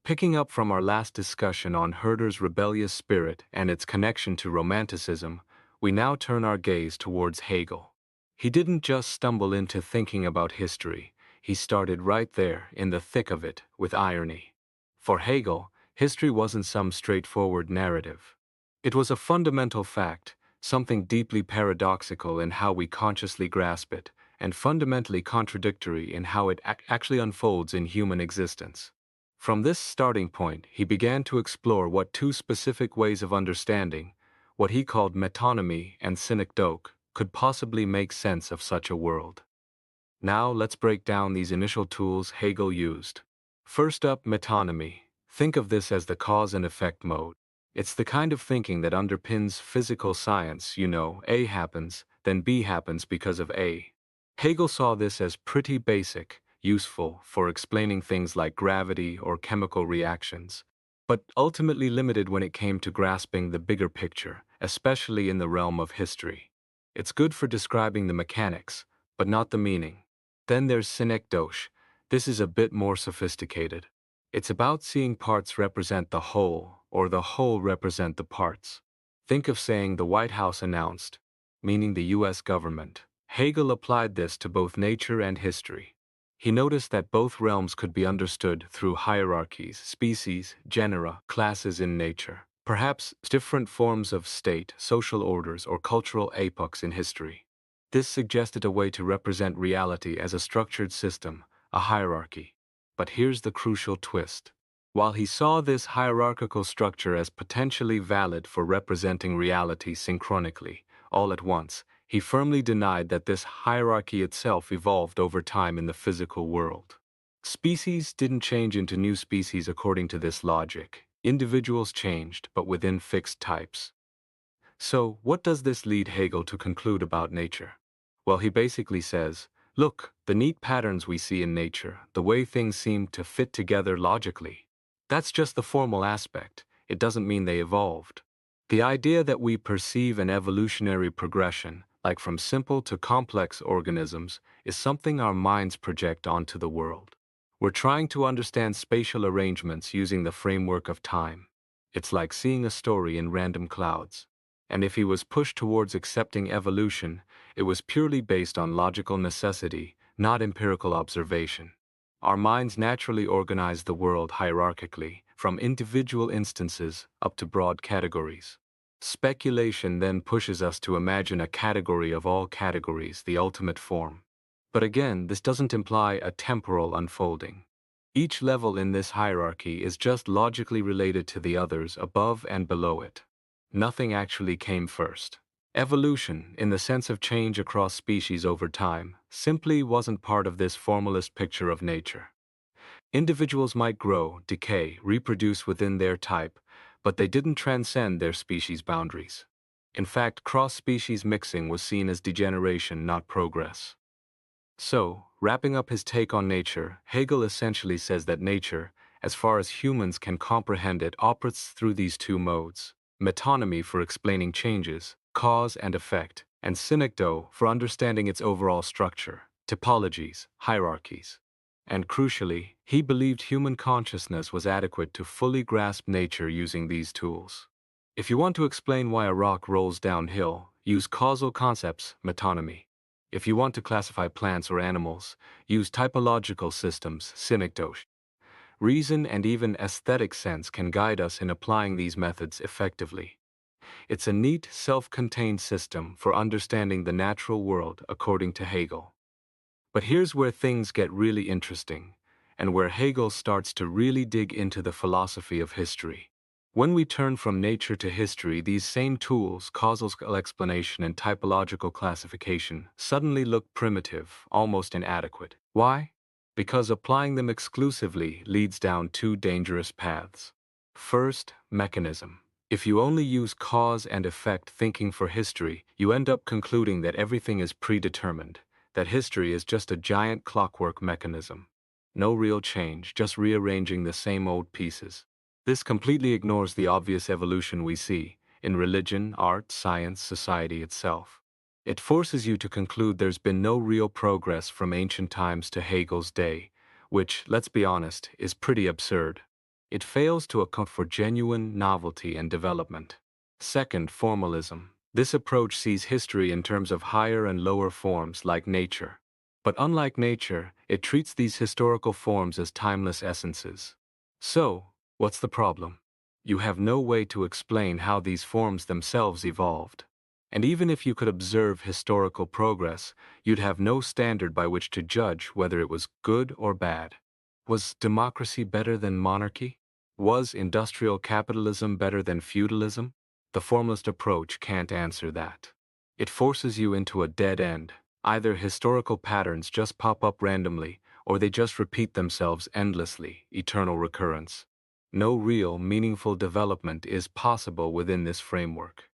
Picking up from our last discussion on Herder's rebellious spirit and its connection to Romanticism, we now turn our gaze towards Hegel. He didn't just stumble into thinking about history, he started right there, in the thick of it, with irony. For Hegel, history wasn't some straightforward narrative. It was a fundamental fact, something deeply paradoxical in how we consciously grasp it, and fundamentally contradictory in how it actually unfolds in human existence. From this starting point, he began to explore what two specific ways of understanding, what he called metonymy and synecdoche, could possibly make sense of such a world. Now let's break down these initial tools Hegel used. First up, metonymy. Think of this as the cause and effect mode. It's the kind of thinking that underpins physical science, A happens, then B happens because of A. Hegel saw this as pretty basic, useful for explaining things like gravity or chemical reactions, but ultimately limited when it came to grasping the bigger picture, especially in the realm of history. It's good for describing the mechanics, but not the meaning. Then there's synecdoche. This is a bit more sophisticated. It's about seeing parts represent the whole, or the whole represent the parts. Think of saying the White House announced, meaning the US government. Hegel applied this to both nature and history. He noticed that both realms could be understood through hierarchies, species, genera, classes in nature, perhaps different forms of state, social orders, or cultural epochs in history. This suggested a way to represent reality as a structured system, a hierarchy. But here's the crucial twist. While he saw this hierarchical structure as potentially valid for representing reality synchronically, all at once, he firmly denied that this hierarchy itself evolved over time in the physical world. Species didn't change into new species according to this logic. Individuals changed, but within fixed types. So, what does this lead Hegel to conclude about nature? Well, he basically says, look, the neat patterns we see in nature, the way things seem to fit together logically, that's just the formal aspect. It doesn't mean they evolved. The idea that we perceive an evolutionary progression, like from simple to complex organisms, is something our minds project onto the world. We're trying to understand spatial arrangements using the framework of time. It's like seeing a story in random clouds. And if he was pushed towards accepting evolution, it was purely based on logical necessity, not empirical observation. Our minds naturally organize the world hierarchically, from individual instances up to broad categories. Speculation then pushes us to imagine a category of all categories, the ultimate form. But again, this doesn't imply a temporal unfolding. Each level in this hierarchy is just logically related to the others above and below it. Nothing actually came first. Evolution, in the sense of change across species over time, simply wasn't part of this formalist picture of nature. Individuals might grow, decay, reproduce within their type, but they didn't transcend their species boundaries. In fact, cross-species mixing was seen as degeneration, not progress. So, wrapping up his take on nature, Hegel essentially says that nature, as far as humans can comprehend it, operates through these two modes: metonymy for explaining changes, cause and effect, and synecdoche for understanding its overall structure, typologies, hierarchies. And crucially, he believed human consciousness was adequate to fully grasp nature using these tools. If you want to explain why a rock rolls downhill, use causal concepts, metonymy. If you want to classify plants or animals, use typological systems, synecdoche. Reason and even aesthetic sense can guide us in applying these methods effectively. It's a neat, self-contained system for understanding the natural world according to Hegel. But here's where things get really interesting, and where Hegel starts to really dig into the philosophy of history. When we turn from nature to history, these same tools, causal explanation and typological classification, suddenly look primitive, almost inadequate. Why? Because applying them exclusively leads down two dangerous paths. First, mechanism. If you only use cause and effect thinking for history, you end up concluding that everything is predetermined, that history is just a giant clockwork mechanism. No real change, just rearranging the same old pieces. This completely ignores the obvious evolution we see in religion, art, science, society itself. It forces you to conclude there's been no real progress from ancient times to Hegel's day, which, let's be honest, is pretty absurd. It fails to account for genuine novelty and development. Second, formalism. This approach sees history in terms of higher and lower forms like nature. But unlike nature, it treats these historical forms as timeless essences. So, what's the problem? You have no way to explain how these forms themselves evolved. And even if you could observe historical progress, you'd have no standard by which to judge whether it was good or bad. Was democracy better than monarchy? Was industrial capitalism better than feudalism? The formalist approach can't answer that. It forces you into a dead end. Either historical patterns just pop up randomly, or they just repeat themselves endlessly, eternal recurrence. No real, meaningful development is possible within this framework.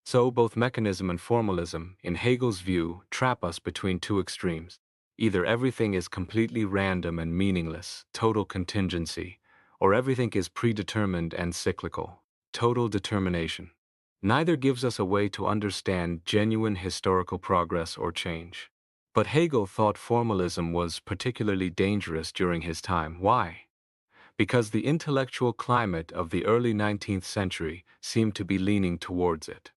So both mechanism and formalism, in Hegel's view, trap us between two extremes. Either everything is completely random and meaningless, total contingency, or everything is predetermined and cyclical, total determination. Neither gives us a way to understand genuine historical progress or change. But Hegel thought formalism was particularly dangerous during his time. Why? Because the intellectual climate of the early 19th century seemed to be leaning towards it.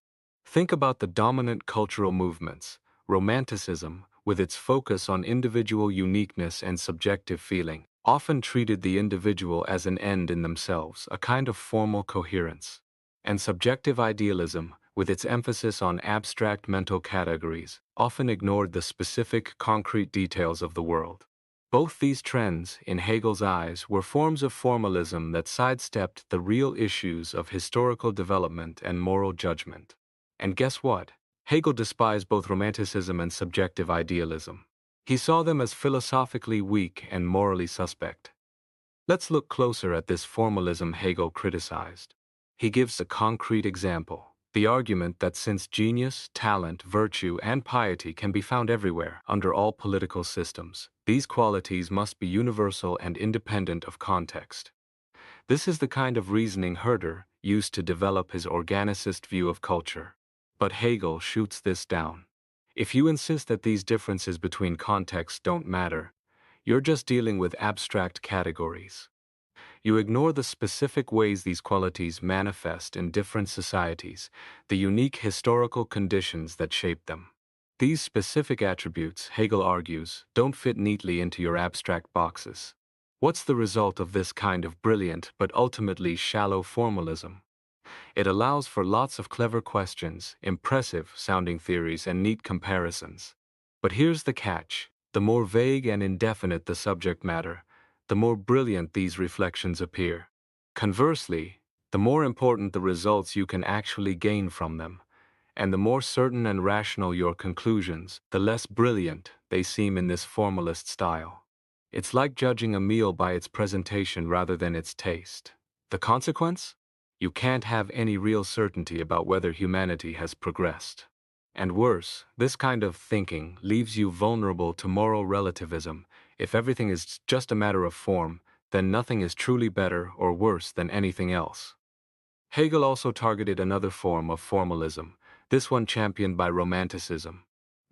Think about the dominant cultural movements. Romanticism, with its focus on individual uniqueness and subjective feeling, often treated the individual as an end in themselves, a kind of formal coherence. And subjective idealism, with its emphasis on abstract mental categories, often ignored the specific, concrete details of the world. Both these trends, in Hegel's eyes, were forms of formalism that sidestepped the real issues of historical development and moral judgment. And guess what? Hegel despised both romanticism and subjective idealism. He saw them as philosophically weak and morally suspect. Let's look closer at this formalism Hegel criticized. He gives a concrete example. The argument that since genius, talent, virtue, and piety can be found everywhere, under all political systems, these qualities must be universal and independent of context. This is the kind of reasoning Herder used to develop his organicist view of culture. But Hegel shoots this down. If you insist that these differences between contexts don't matter, you're just dealing with abstract categories. You ignore the specific ways these qualities manifest in different societies, the unique historical conditions that shape them. These specific attributes, Hegel argues, don't fit neatly into your abstract boxes. What's the result of this kind of brilliant but ultimately shallow formalism? It allows for lots of clever questions, impressive sounding theories, and neat comparisons. But here's the catch. The more vague and indefinite the subject matter, the more brilliant these reflections appear. Conversely, the more important the results you can actually gain from them, and the more certain and rational your conclusions, the less brilliant they seem in this formalist style. It's like judging a meal by its presentation rather than its taste. The consequence? You can't have any real certainty about whether humanity has progressed. And worse, this kind of thinking leaves you vulnerable to moral relativism. If everything is just a matter of form, then nothing is truly better or worse than anything else. Hegel also targeted another form of formalism, this one championed by Romanticism.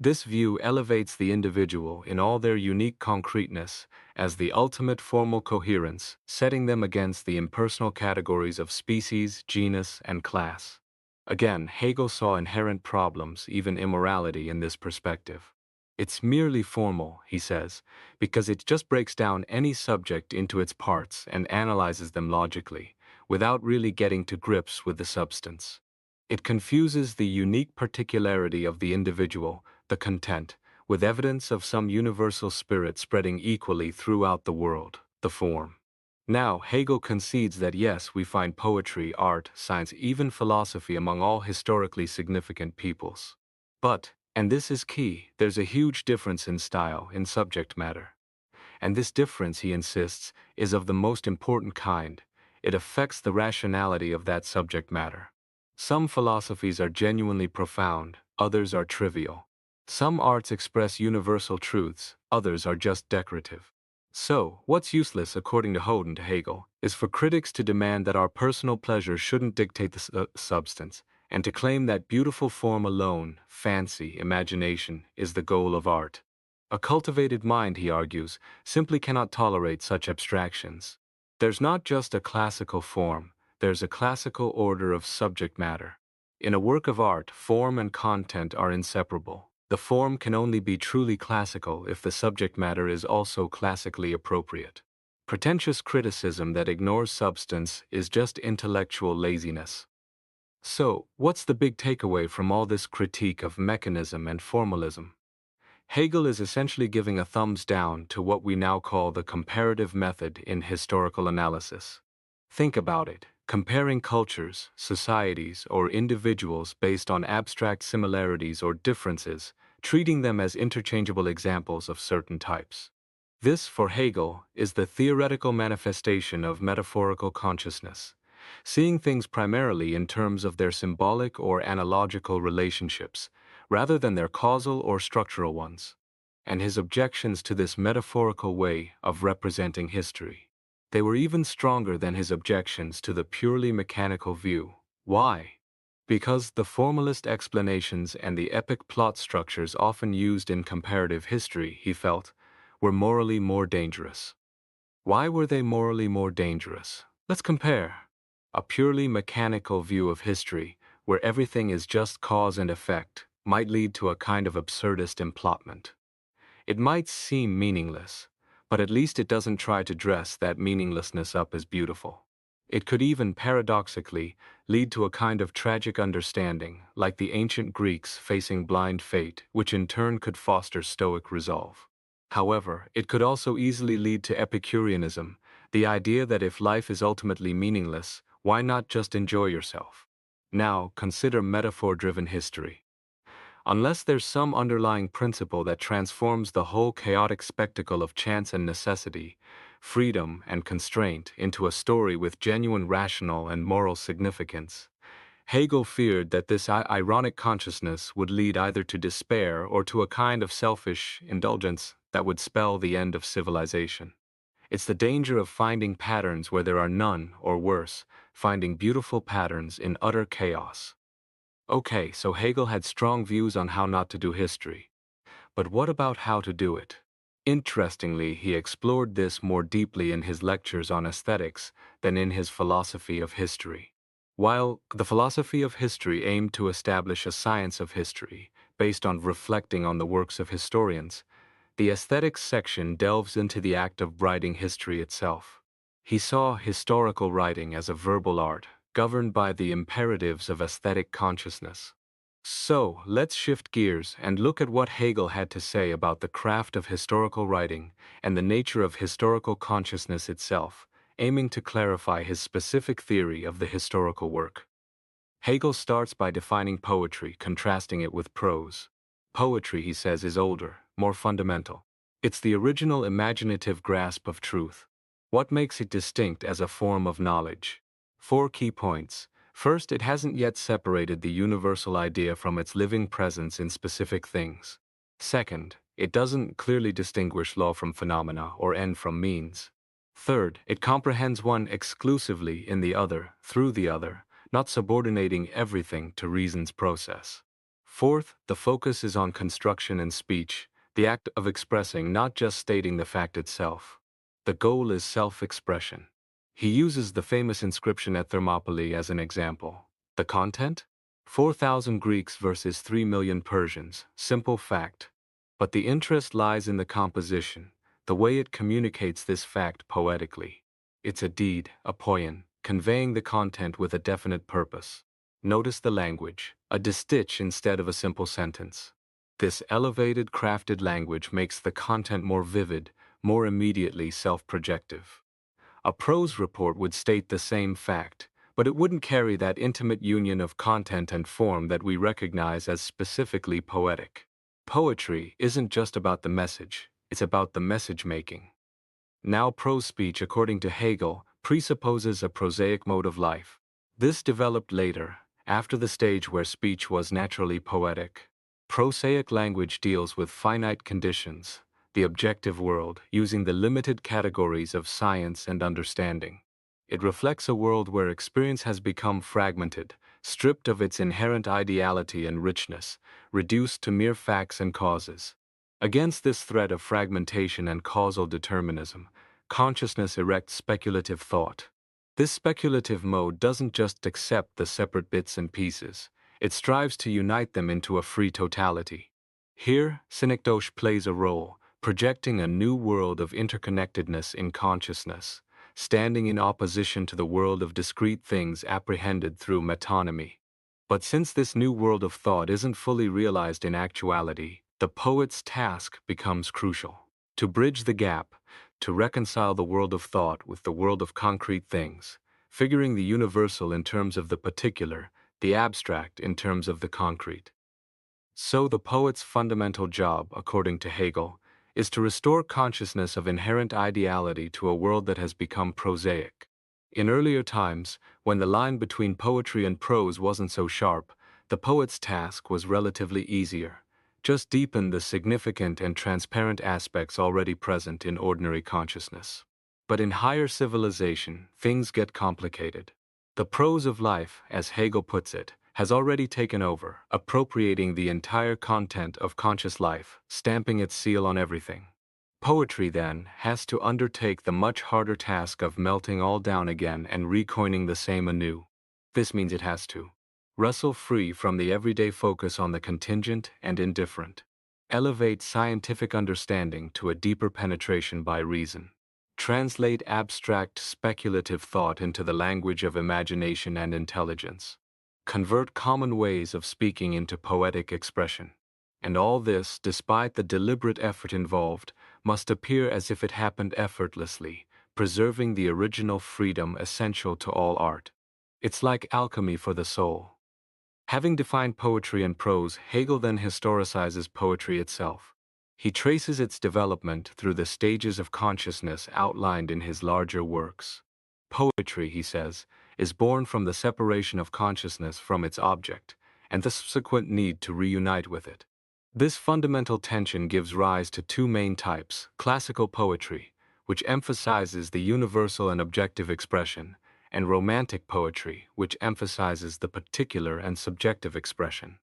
This view elevates the individual in all their unique concreteness as the ultimate formal coherence, setting them against the impersonal categories of species, genus, and class. Again, Hegel saw inherent problems, even immorality, in this perspective. It's merely formal, he says, because it just breaks down any subject into its parts and analyzes them logically, without really getting to grips with the substance. It confuses the unique particularity of the individual, the content, with evidence of some universal spirit spreading equally throughout the world, the form. Now, Hegel concedes that yes, we find poetry, art, science, even philosophy among all historically significant peoples. But, and this is key, there's a huge difference in style, in subject matter. And this difference, he insists, is of the most important kind. It affects the rationality of that subject matter. Some philosophies are genuinely profound, others are trivial. Some arts express universal truths, others are just decorative. So, what's useless, according to Hoden to Hegel, is for critics to demand that our personal pleasure shouldn't dictate the substance, and to claim that beautiful form alone, fancy, imagination, is the goal of art. A cultivated mind, he argues, simply cannot tolerate such abstractions. There's not just a classical form, there's a classical order of subject matter. In a work of art, form and content are inseparable. The form can only be truly classical if the subject matter is also classically appropriate. Pretentious criticism that ignores substance is just intellectual laziness. So, what's the big takeaway from all this critique of mechanism and formalism? Hegel is essentially giving a thumbs down to what we now call the comparative method in historical analysis. Think about it, comparing cultures, societies, or individuals based on abstract similarities or differences, treating them as interchangeable examples of certain types. This, for Hegel, is the theoretical manifestation of metaphorical consciousness, seeing things primarily in terms of their symbolic or analogical relationships, rather than their causal or structural ones, and his objections to this metaphorical way of representing history. They were even stronger than his objections to the purely mechanical view. Why? Because the formalist explanations and the epic plot structures often used in comparative history, he felt, were morally more dangerous. Why were they morally more dangerous? Let's compare. A purely mechanical view of history, where everything is just cause and effect, might lead to a kind of absurdist implotment. It might seem meaningless, but at least it doesn't try to dress that meaninglessness up as beautiful. It could even, paradoxically, lead to a kind of tragic understanding, like the ancient Greeks facing blind fate, which in turn could foster stoic resolve. However, it could also easily lead to Epicureanism, the idea that if life is ultimately meaningless, why not just enjoy yourself? Now, consider metaphor-driven history. Unless there's some underlying principle that transforms the whole chaotic spectacle of chance and necessity, freedom and constraint into a story with genuine rational and moral significance, Hegel feared that this ironic consciousness would lead either to despair or to a kind of selfish indulgence that would spell the end of civilization. It's the danger of finding patterns where there are none, or worse, finding beautiful patterns in utter chaos. Okay, so Hegel had strong views on how not to do history. But what about how to do it? Interestingly, he explored this more deeply in his lectures on aesthetics than in his philosophy of history. While the philosophy of history aimed to establish a science of history based on reflecting on the works of historians, the aesthetics section delves into the act of writing history itself. He saw historical writing as a verbal art, governed by the imperatives of aesthetic consciousness. So, let's shift gears and look at what Hegel had to say about the craft of historical writing and the nature of historical consciousness itself, aiming to clarify his specific theory of the historical work. Hegel starts by defining poetry, contrasting it with prose. Poetry, he says, is older, more fundamental. It's the original imaginative grasp of truth. What makes it distinct as a form of knowledge? 4 key points. First, it hasn't yet separated the universal idea from its living presence in specific things. Second, it doesn't clearly distinguish law from phenomena or end from means. Third, it comprehends one exclusively in the other, through the other, not subordinating everything to reason's process. Fourth, the focus is on construction and speech, the act of expressing, not just stating the fact itself. The goal is self-expression. He uses the famous inscription at Thermopylae as an example. The content? 4,000 Greeks versus 3 million Persians, simple fact. But the interest lies in the composition, the way it communicates this fact poetically. It's a deed, a poion, conveying the content with a definite purpose. Notice the language, a distich instead of a simple sentence. This elevated, crafted language makes the content more vivid, more immediately self-projective. A prose report would state the same fact, but it wouldn't carry that intimate union of content and form that we recognize as specifically poetic. Poetry isn't just about the message, it's about the message-making. Now, prose speech, according to Hegel, presupposes a prosaic mode of life. This developed later, after the stage where speech was naturally poetic. Prosaic language deals with finite conditions, the objective world, using the limited categories of science and understanding. It reflects a world where experience has become fragmented, stripped of its inherent ideality and richness, reduced to mere facts and causes. Against this threat of fragmentation and causal determinism, consciousness erects speculative thought. This speculative mode doesn't just accept the separate bits and pieces, it strives to unite them into a free totality. Here, synecdoche plays a role, projecting a new world of interconnectedness in consciousness, standing in opposition to the world of discrete things apprehended through metonymy. But since this new world of thought isn't fully realized in actuality, the poet's task becomes crucial. To bridge the gap, to reconcile the world of thought with the world of concrete things, figuring the universal in terms of the particular, the abstract in terms of the concrete. So the poet's fundamental job, according to Hegel, is to restore consciousness of inherent ideality to a world that has become prosaic. In earlier times, when the line between poetry and prose wasn't so sharp, the poet's task was relatively easier. Just deepen the significant and transparent aspects already present in ordinary consciousness. But in higher civilization, things get complicated. The prose of life, as Hegel puts it, has already taken over, appropriating the entire content of conscious life, stamping its seal on everything. Poetry, then, has to undertake the much harder task of melting all down again and recoining the same anew. This means it has to wrestle free from the everyday focus on the contingent and indifferent, elevate scientific understanding to a deeper penetration by reason, translate abstract speculative thought into the language of imagination and intelligence, convert common ways of speaking into poetic expression. And all this, despite the deliberate effort involved, must appear as if it happened effortlessly, preserving the original freedom essential to all art. It's like alchemy for the soul. Having defined poetry and prose, Hegel then historicizes poetry itself. He traces its development through the stages of consciousness outlined in his larger works. Poetry, he says, is born from the separation of consciousness from its object, and the subsequent need to reunite with it. This fundamental tension gives rise to two main types: classical poetry, which emphasizes the universal and objective expression, and romantic poetry, which emphasizes the particular and subjective expression.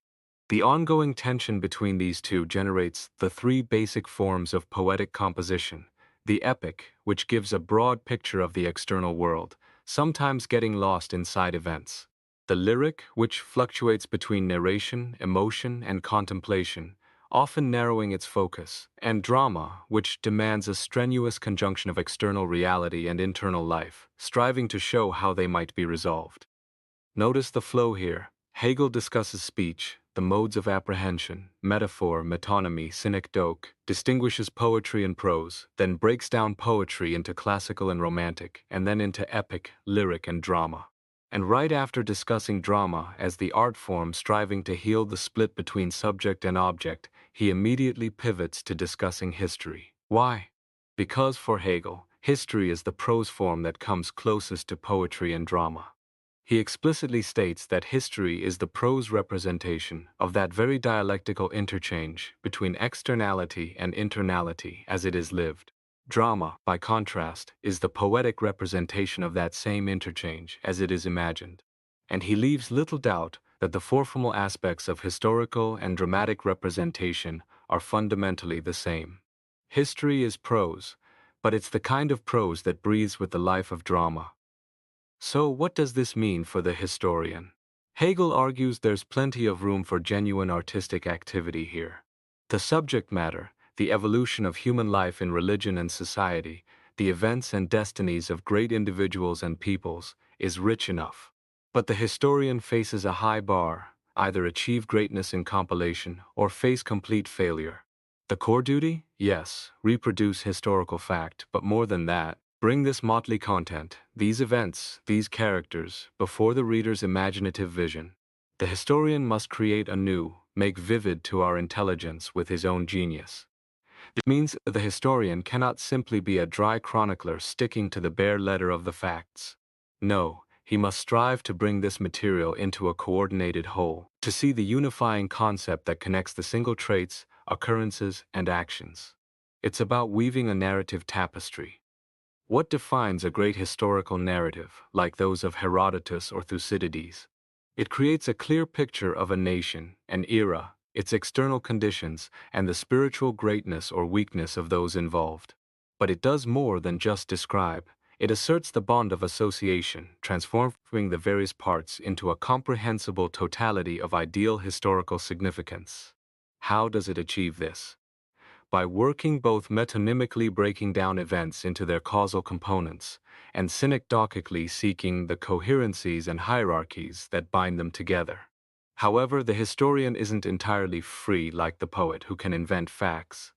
The ongoing tension between these two generates the three basic forms of poetic composition: the epic, which gives a broad picture of the external world, sometimes getting lost in side events; the lyric, which fluctuates between narration, emotion, and contemplation, often narrowing its focus; and drama, which demands a strenuous conjunction of external reality and internal life, striving to show how they might be resolved. Notice the flow here. Hegel discusses speech, the modes of apprehension, metaphor, metonymy, synecdoche, distinguishes poetry and prose, then breaks down poetry into classical and romantic, and then into epic, lyric, and drama. And right after discussing drama as the art form striving to heal the split between subject and object, he immediately pivots to discussing history. Why? Because for Hegel, history is the prose form that comes closest to poetry and drama. He explicitly states that history is the prose representation of that very dialectical interchange between externality and internality as it is lived. Drama, by contrast, is the poetic representation of that same interchange as it is imagined. And he leaves little doubt that the formal aspects of historical and dramatic representation are fundamentally the same. History is prose, but it's the kind of prose that breathes with the life of drama. So what does this mean for the historian? Hegel argues there's plenty of room for genuine artistic activity here. The subject matter, the evolution of human life in religion and society, the events and destinies of great individuals and peoples, is rich enough. But the historian faces a high bar: either achieve greatness in compilation or face complete failure. The core duty? Yes, reproduce historical fact, but more than that, bring this motley content, these events, these characters, before the reader's imaginative vision. The historian must create anew, make vivid to our intelligence with his own genius. It means the historian cannot simply be a dry chronicler sticking to the bare letter of the facts. No, he must strive to bring this material into a coordinated whole, to see the unifying concept that connects the single traits, occurrences, and actions. It's about weaving a narrative tapestry. What defines a great historical narrative, like those of Herodotus or Thucydides? It creates a clear picture of a nation, an era, its external conditions, and the spiritual greatness or weakness of those involved. But it does more than just describe. It asserts the bond of association, transforming the various parts into a comprehensible totality of ideal historical significance. How does it achieve this? By working both metonymically breaking down events into their causal components, and synecdochically seeking the coherencies and hierarchies that bind them together. However, the historian isn't entirely free like the poet who can invent facts,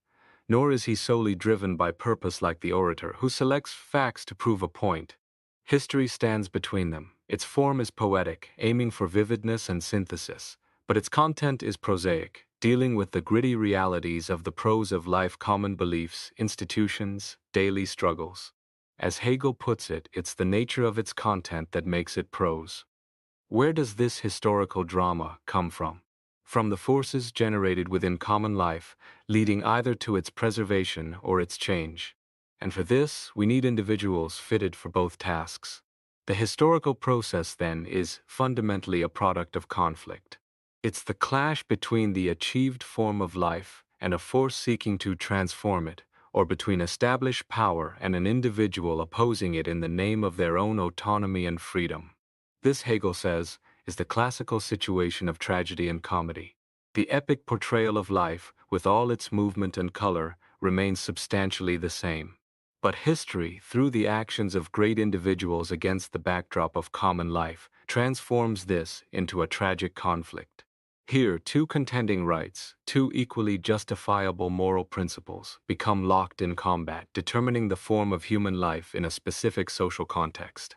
nor is he solely driven by purpose like the orator who selects facts to prove a point. History stands between them. Its form is poetic, aiming for vividness and synthesis, but its content is prosaic, dealing with the gritty realities of the prose of life, common beliefs, institutions, daily struggles. As Hegel puts it, it's the nature of its content that makes it prose. Where does this historical drama come from? From the forces generated within common life, leading either to its preservation or its change. And for this, we need individuals fitted for both tasks. The historical process, then, is fundamentally a product of conflict. It's the clash between the achieved form of life and a force seeking to transform it, or between established power and an individual opposing it in the name of their own autonomy and freedom. This, Hegel says, is the classical situation of tragedy and comedy. The epic portrayal of life, with all its movement and color, remains substantially the same. But history, through the actions of great individuals against the backdrop of common life, transforms this into a tragic conflict. Here, two contending rights, two equally justifiable moral principles, become locked in combat, determining the form of human life in a specific social context.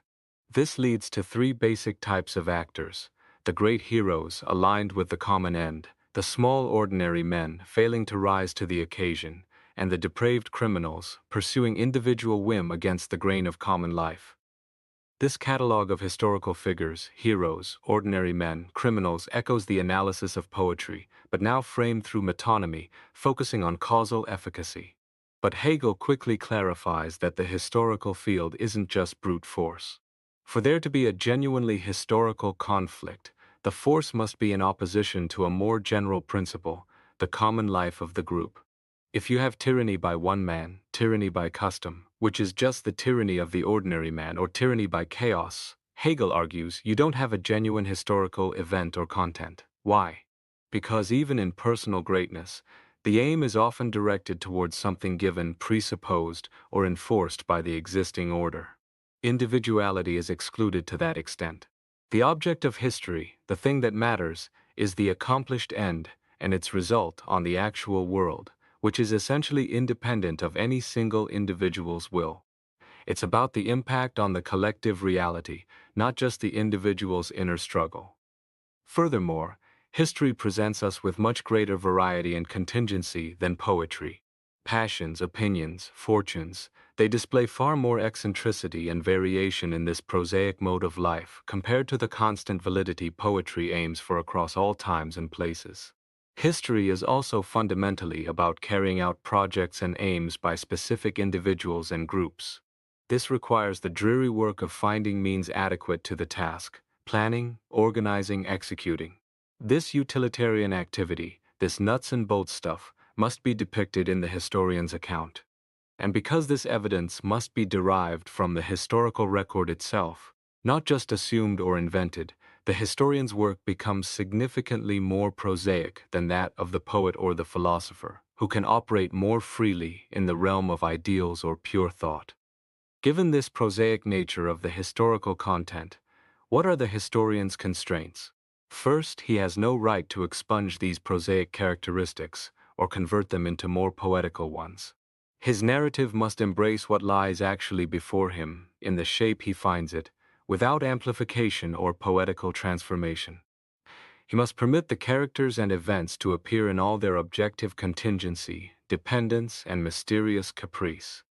This leads to three basic types of actors: the great heroes aligned with the common end, the small ordinary men failing to rise to the occasion, and the depraved criminals pursuing individual whim against the grain of common life. This catalogue of historical figures, heroes, ordinary men, criminals, echoes the analysis of poetry, but now framed through metonymy, focusing on causal efficacy. But Hegel quickly clarifies that the historical field isn't just brute force. For there to be a genuinely historical conflict, the force must be in opposition to a more general principle, the common life of the group. If you have tyranny by one man, tyranny by custom, which is just the tyranny of the ordinary man, or tyranny by chaos, Hegel argues you don't have a genuine historical event or content. Why? Because even in personal greatness, the aim is often directed towards something given, presupposed, or enforced by the existing order. Individuality is excluded to that extent. The object of history, the thing that matters, is the accomplished end and its result on the actual world, which is essentially independent of any single individual's will. It's about the impact on the collective reality, not just the individual's inner struggle. Furthermore, history presents us with much greater variety and contingency than poetry. Passions, opinions, fortunes, they display far more eccentricity and variation in this prosaic mode of life compared to the constant validity poetry aims for across all times and places. History is also fundamentally about carrying out projects and aims by specific individuals and groups. This requires the dreary work of finding means adequate to the task, planning, organizing, executing. This utilitarian activity, this nuts and bolts stuff, must be depicted in the historian's account. And because this evidence must be derived from the historical record itself, not just assumed or invented, the historian's work becomes significantly more prosaic than that of the poet or the philosopher, who can operate more freely in the realm of ideals or pure thought. Given this prosaic nature of the historical content, what are the historian's constraints? First, he has no right to expunge these prosaic characteristics or convert them into more poetical ones. His narrative must embrace what lies actually before him, in the shape he finds it, without amplification or poetical transformation. He must permit the characters and events to appear in all their objective contingency, dependence, and mysterious caprice.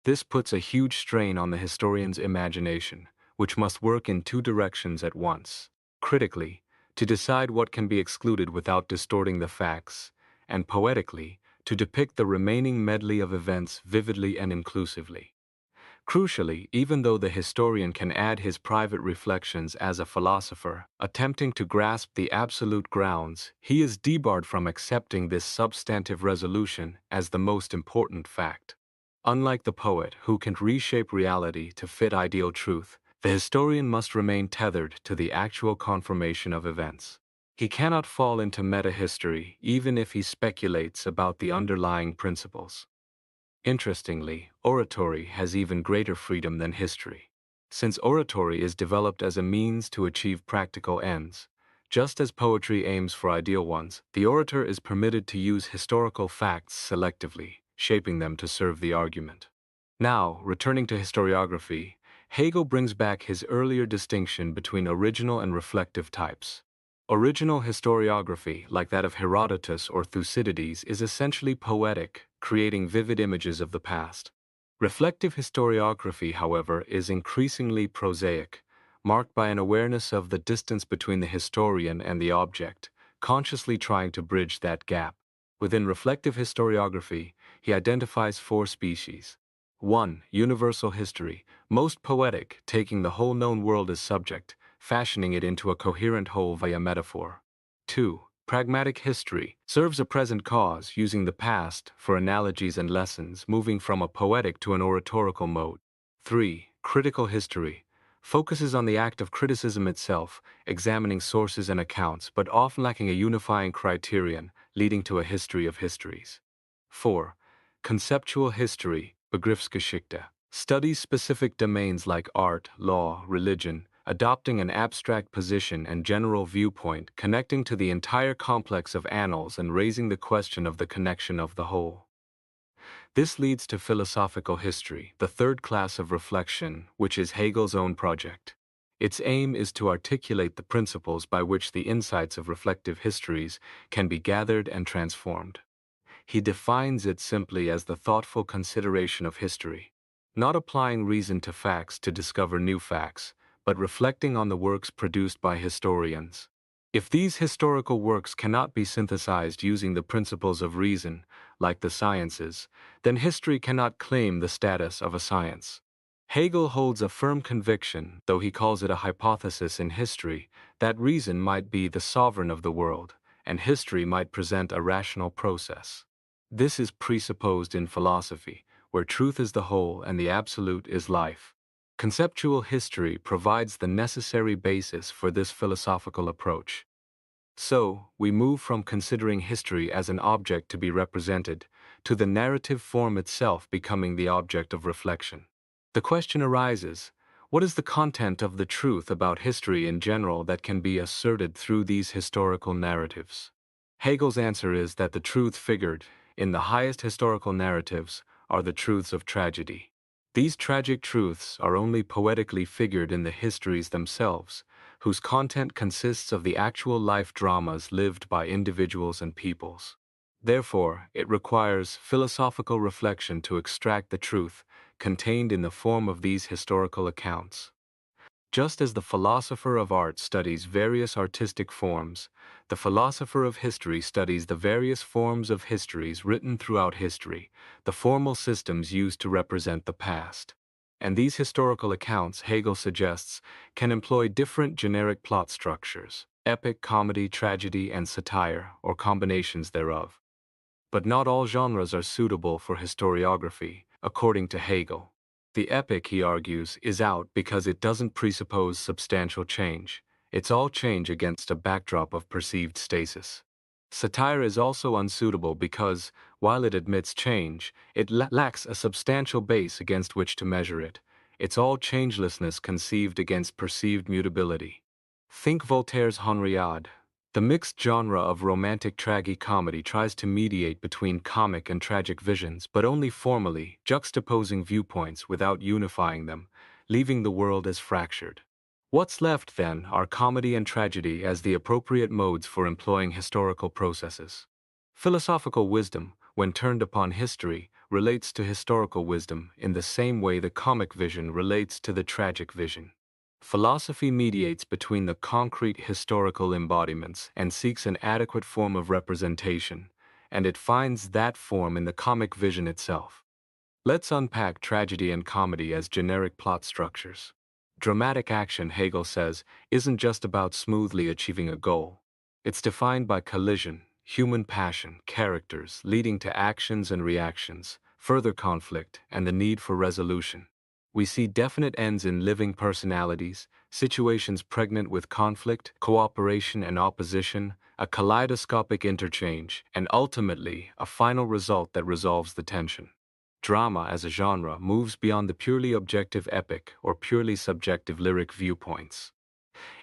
This puts a huge strain on the historian's imagination, which must work in two directions at once: critically, to decide what can be excluded without distorting the facts, and poetically, to depict the remaining medley of events vividly and inclusively. Crucially, even though the historian can add his private reflections as a philosopher, attempting to grasp the absolute grounds, he is debarred from accepting this substantive resolution as the most important fact. Unlike the poet, who can reshape reality to fit ideal truth, the historian must remain tethered to the actual confirmation of events. He cannot fall into metahistory even if he speculates about the underlying principles. Interestingly, oratory has even greater freedom than history. Since oratory is developed as a means to achieve practical ends, just as poetry aims for ideal ones, the orator is permitted to use historical facts selectively, shaping them to serve the argument. Now, returning to historiography, Hegel brings back his earlier distinction between original and reflective types. Original historiography, like that of Herodotus or Thucydides, is essentially poetic, creating vivid images of the past. Reflective historiography, however, is increasingly prosaic, marked by an awareness of the distance between the historian and the object, consciously trying to bridge that gap. Within reflective historiography, he identifies four species. 1. Universal history, most poetic, taking the whole known world as subject, fashioning it into a coherent whole via metaphor. 2. Pragmatic history, serves a present cause, using the past for analogies and lessons, moving from a poetic to an oratorical mode. 3. Critical history, focuses on the act of criticism itself, examining sources and accounts, but often lacking a unifying criterion, leading to a history of histories. 4. Conceptual history, Begriffsgeschichte, studies specific domains like art, law, religion, adopting an abstract position and general viewpoint, connecting to the entire complex of annals and raising the question of the connection of the whole. This leads to philosophical history, the third class of reflection, which is Hegel's own project. Its aim is to articulate the principles by which the insights of reflective histories can be gathered and transformed. He defines it simply as the thoughtful consideration of history, not applying reason to facts to discover new facts, but reflecting on the works produced by historians. If these historical works cannot be synthesized using the principles of reason, like the sciences, then history cannot claim the status of a science. Hegel holds a firm conviction, though he calls it a hypothesis in history, that reason might be the sovereign of the world, and history might present a rational process. This is presupposed in philosophy, where truth is the whole and the absolute is life. Conceptual history provides the necessary basis for this philosophical approach. So, we move from considering history as an object to be represented, to the narrative form itself becoming the object of reflection. The question arises, what is the content of the truth about history in general that can be asserted through these historical narratives? Hegel's answer is that the truth figured in the highest historical narratives are the truths of tragedy. These tragic truths are only poetically figured in the histories themselves, whose content consists of the actual life dramas lived by individuals and peoples. Therefore, it requires philosophical reflection to extract the truth contained in the form of these historical accounts. Just as the philosopher of art studies various artistic forms, the philosopher of history studies the various forms of histories written throughout history, the formal systems used to represent the past. And these historical accounts, Hegel suggests, can employ different generic plot structures: epic, comedy, tragedy, and satire, or combinations thereof. But not all genres are suitable for historiography, according to Hegel. The epic, he argues, is out because it doesn't presuppose substantial change. It's all change against a backdrop of perceived stasis. Satire is also unsuitable because, while it admits change, it lacks a substantial base against which to measure it. It's all changelessness conceived against perceived mutability. Think Voltaire's Henriade. The mixed genre of romantic tragi-comedy tries to mediate between comic and tragic visions, but only formally, juxtaposing viewpoints without unifying them, leaving the world as fractured. What's left, then, are comedy and tragedy as the appropriate modes for employing historical processes. Philosophical wisdom, when turned upon history, relates to historical wisdom in the same way the comic vision relates to the tragic vision. Philosophy mediates between the concrete historical embodiments and seeks an adequate form of representation, and it finds that form in the comic vision itself. Let's unpack tragedy and comedy as generic plot structures. Dramatic action, Hegel says, isn't just about smoothly achieving a goal. It's defined by collision, human passion, characters, leading to actions and reactions, further conflict, and the need for resolution. We see definite ends in living personalities, situations pregnant with conflict, cooperation and opposition, a kaleidoscopic interchange, and ultimately, a final result that resolves the tension. Drama as a genre moves beyond the purely objective epic or purely subjective lyric viewpoints.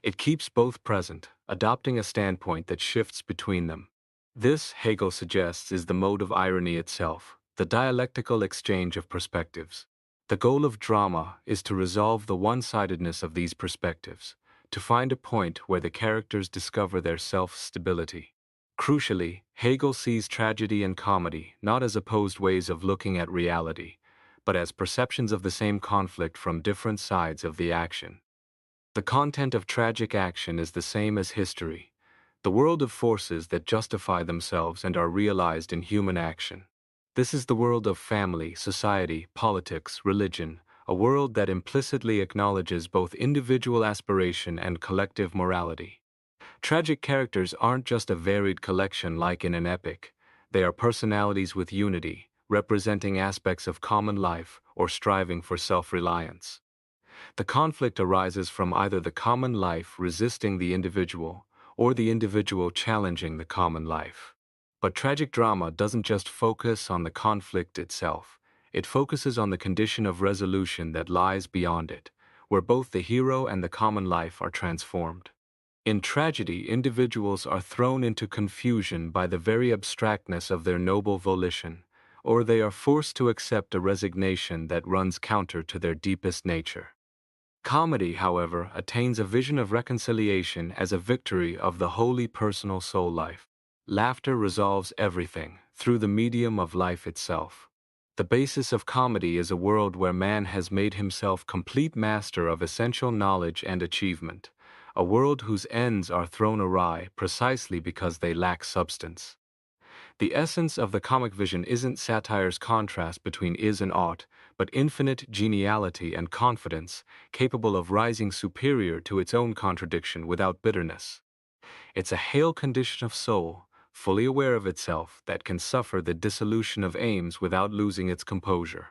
It keeps both present, adopting a standpoint that shifts between them. This, Hegel suggests, is the mode of irony itself, the dialectical exchange of perspectives. The goal of drama is to resolve the one-sidedness of these perspectives, to find a point where the characters discover their self-stability. Crucially, Hegel sees tragedy and comedy not as opposed ways of looking at reality, but as perceptions of the same conflict from different sides of the action. The content of tragic action is the same as history, the world of forces that justify themselves and are realized in human action. This is the world of family, society, politics, religion, a world that implicitly acknowledges both individual aspiration and collective morality. Tragic characters aren't just a varied collection like in an epic, they are personalities with unity, representing aspects of common life or striving for self-reliance. The conflict arises from either the common life resisting the individual or the individual challenging the common life. But tragic drama doesn't just focus on the conflict itself, it focuses on the condition of resolution that lies beyond it, where both the hero and the common life are transformed. In tragedy, individuals are thrown into confusion by the very abstractness of their noble volition, or they are forced to accept a resignation that runs counter to their deepest nature. Comedy, however, attains a vision of reconciliation as a victory of the holy personal soul life. Laughter resolves everything, through the medium of life itself. The basis of comedy is a world where man has made himself complete master of essential knowledge and achievement, a world whose ends are thrown awry precisely because they lack substance. The essence of the comic vision isn't satire's contrast between is and ought, but infinite geniality and confidence, capable of rising superior to its own contradiction without bitterness. It's a hale condition of soul, fully aware of itself, that can suffer the dissolution of aims without losing its composure.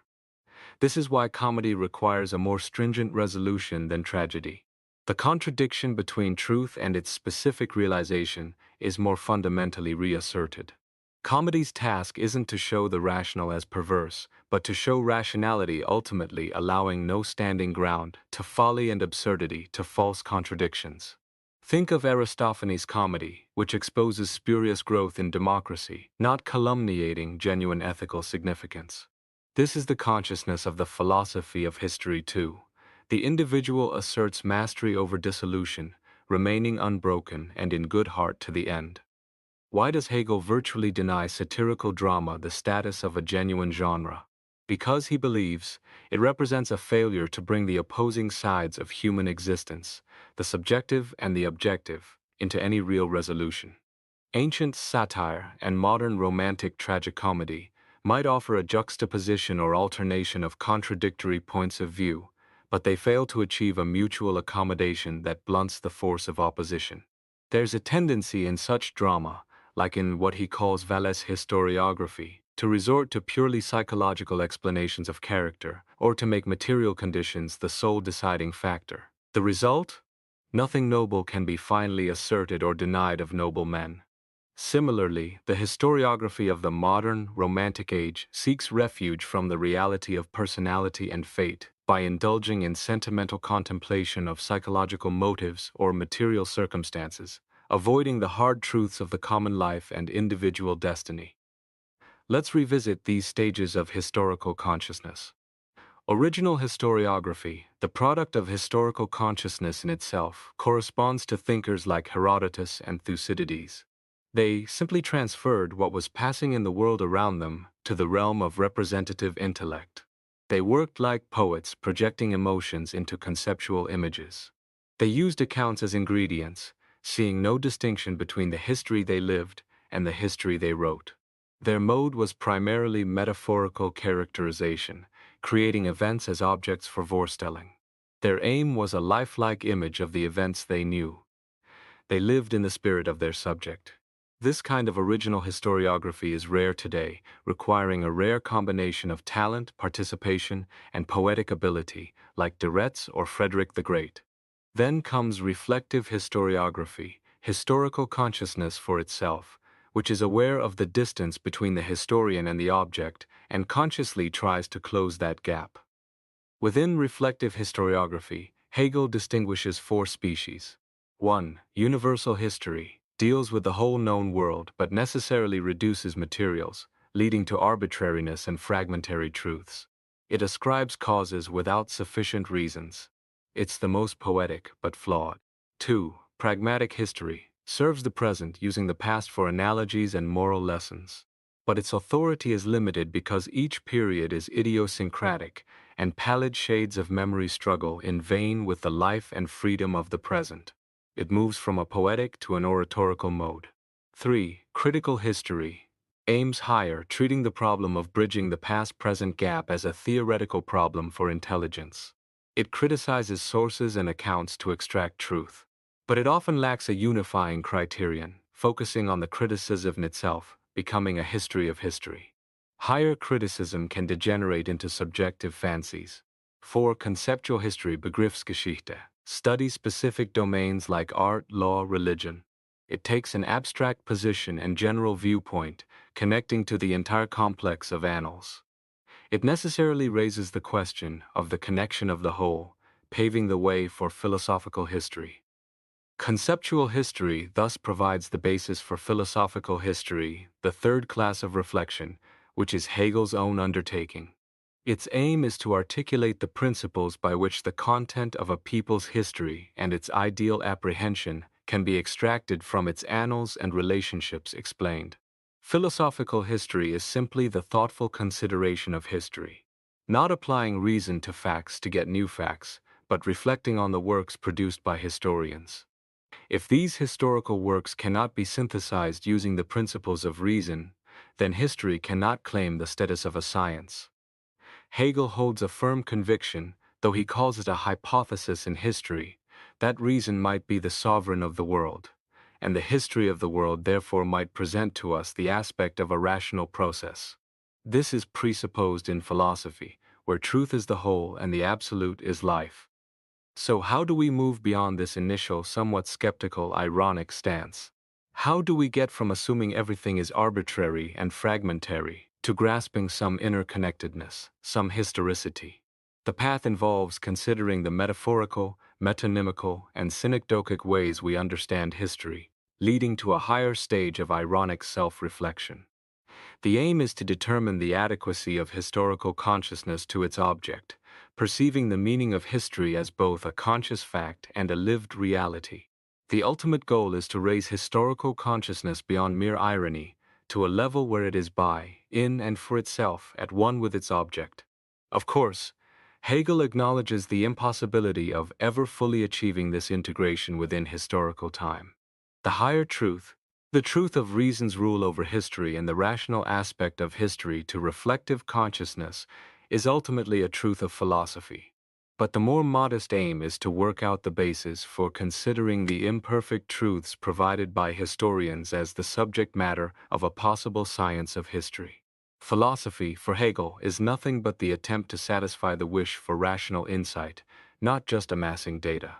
This is why comedy requires a more stringent resolution than tragedy. The contradiction between truth and its specific realization is more fundamentally reasserted. Comedy's task isn't to show the rational as perverse, but to show rationality ultimately allowing no standing ground to folly and absurdity, to false contradictions. Think of Aristophanes' comedy, which exposes spurious growth in democracy, not calumniating genuine ethical significance. This is the consciousness of the philosophy of history too. The individual asserts mastery over dissolution, remaining unbroken and in good heart to the end. Why does Hegel virtually deny satirical drama the status of a genuine genre? Because he believes it represents a failure to bring the opposing sides of human existence, the subjective and the objective, into any real resolution. Ancient satire and modern romantic tragicomedy might offer a juxtaposition or alternation of contradictory points of view, but they fail to achieve a mutual accommodation that blunts the force of opposition. There's a tendency in such drama, like in what he calls Valle's historiography, to resort to purely psychological explanations of character, or to make material conditions the sole deciding factor. The result? Nothing noble can be finally asserted or denied of noble men. Similarly, the historiography of the modern, romantic age seeks refuge from the reality of personality and fate by indulging in sentimental contemplation of psychological motives or material circumstances, avoiding the hard truths of the common life and individual destiny. Let's revisit these stages of historical consciousness. Original historiography, the product of historical consciousness in itself, corresponds to thinkers like Herodotus and Thucydides. They simply transferred what was passing in the world around them to the realm of representative intellect. They worked like poets, projecting emotions into conceptual images. They used accounts as ingredients, seeing no distinction between the history they lived and the history they wrote. Their mode was primarily metaphorical characterization, creating events as objects for Vorstellung. Their aim was a lifelike image of the events they knew. They lived in the spirit of their subject. This kind of original historiography is rare today, requiring a rare combination of talent, participation, and poetic ability, like de Retz or Frederick the Great. Then comes reflective historiography, historical consciousness for itself, which is aware of the distance between the historian and the object and consciously tries to close that gap. Within reflective historiography, Hegel distinguishes four species. 1. Universal history deals with the whole known world but necessarily reduces materials, leading to arbitrariness and fragmentary truths. It ascribes causes without sufficient reasons. It's the most poetic but flawed. 2. Pragmatic history serves the present using the past for analogies and moral lessons. But its authority is limited because each period is idiosyncratic, and pallid shades of memory struggle in vain with the life and freedom of the present. It moves from a poetic to an oratorical mode. 3. Critical history aims higher, treating the problem of bridging the past-present gap as a theoretical problem for intelligence. It criticizes sources and accounts to extract truth. But it often lacks a unifying criterion, focusing on the criticism itself, becoming a history of history. Higher criticism can degenerate into subjective fancies. 4. Conceptual history, Begriffsgeschichte, studies specific domains like art, law, religion. It takes an abstract position and general viewpoint, connecting to the entire complex of annals. It necessarily raises the question of the connection of the whole, paving the way for philosophical history. Conceptual history thus provides the basis for philosophical history, the third class of reflection, which is Hegel's own undertaking. Its aim is to articulate the principles by which the content of a people's history and its ideal apprehension can be extracted from its annals and relationships explained. Philosophical history is simply the thoughtful consideration of history, not applying reason to facts to get new facts, but reflecting on the works produced by historians. If these historical works cannot be synthesized using the principles of reason, then history cannot claim the status of a science. Hegel holds a firm conviction, though he calls it a hypothesis in history, that reason might be the sovereign of the world, and the history of the world therefore might present to us the aspect of a rational process. This is presupposed in philosophy, where truth is the whole and the absolute is life. So how do we move beyond this initial, somewhat skeptical, ironic stance? How do we get from assuming everything is arbitrary and fragmentary to grasping some interconnectedness, some historicity? The path involves considering the metaphorical, metonymical, and synecdochic ways we understand history, leading to a higher stage of ironic self-reflection. The aim is to determine the adequacy of historical consciousness to its object, perceiving the meaning of history as both a conscious fact and a lived reality. The ultimate goal is to raise historical consciousness beyond mere irony, to a level where it is by, in, and for itself, at one with its object. Of course, Hegel acknowledges the impossibility of ever fully achieving this integration within historical time. The higher truth, the truth of reason's rule over history and the rational aspect of history to reflective consciousness, is ultimately a truth of philosophy. But the more modest aim is to work out the basis for considering the imperfect truths provided by historians as the subject matter of a possible science of history. Philosophy, for Hegel, is nothing but the attempt to satisfy the wish for rational insight, not just amassing data.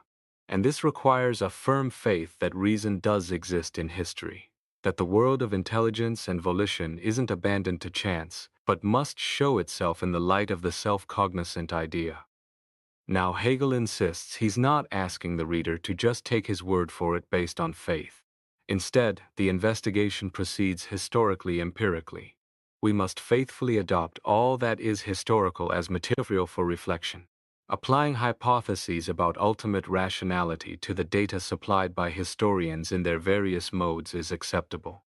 And this requires a firm faith that reason does exist in history, that the world of intelligence and volition isn't abandoned to chance, but must show itself in the light of the self-cognizant idea. Now Hegel insists he's not asking the reader to just take his word for it based on faith. Instead, the investigation proceeds historically empirically. We must faithfully adopt all that is historical as material for reflection. Applying hypotheses about ultimate rationality to the data supplied by historians in their various modes is acceptable.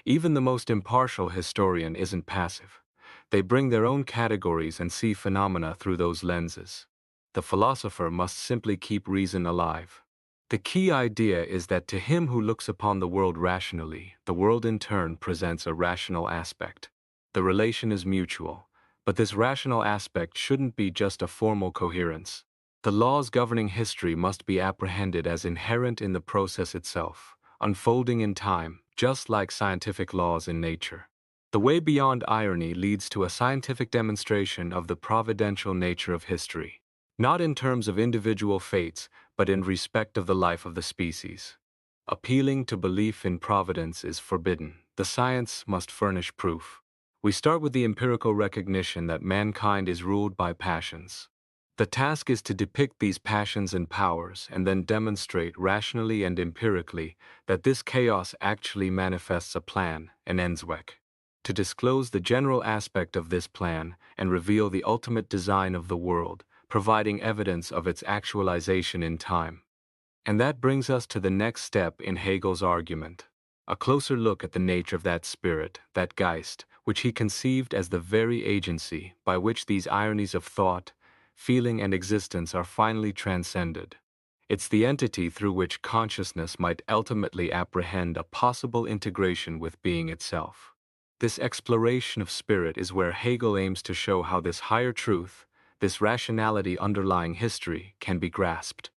Even the most impartial historian isn't passive. They bring their own categories and see phenomena through those lenses. The philosopher must simply keep reason alive. The key idea is that to him who looks upon the world rationally, the world in turn presents a rational aspect. The relation is mutual. But this rational aspect shouldn't be just a formal coherence. The laws governing history must be apprehended as inherent in the process itself, unfolding in time, just like scientific laws in nature. The way beyond irony leads to a scientific demonstration of the providential nature of history, not in terms of individual fates, but in respect of the life of the species. Appealing to belief in providence is forbidden. The science must furnish proof. We start with the empirical recognition that mankind is ruled by passions. The task is to depict these passions and powers and then demonstrate rationally and empirically that this chaos actually manifests a plan, an Enzweck. To disclose the general aspect of this plan and reveal the ultimate design of the world, providing evidence of its actualization in time. And that brings us to the next step in Hegel's argument. A closer look at the nature of that spirit, that Geist, which he conceived as the very agency by which these ironies of thought, feeling, and existence are finally transcended. It's the entity through which consciousness might ultimately apprehend a possible integration with being itself. This exploration of spirit is where Hegel aims to show how this higher truth, this rationality underlying history, can be grasped.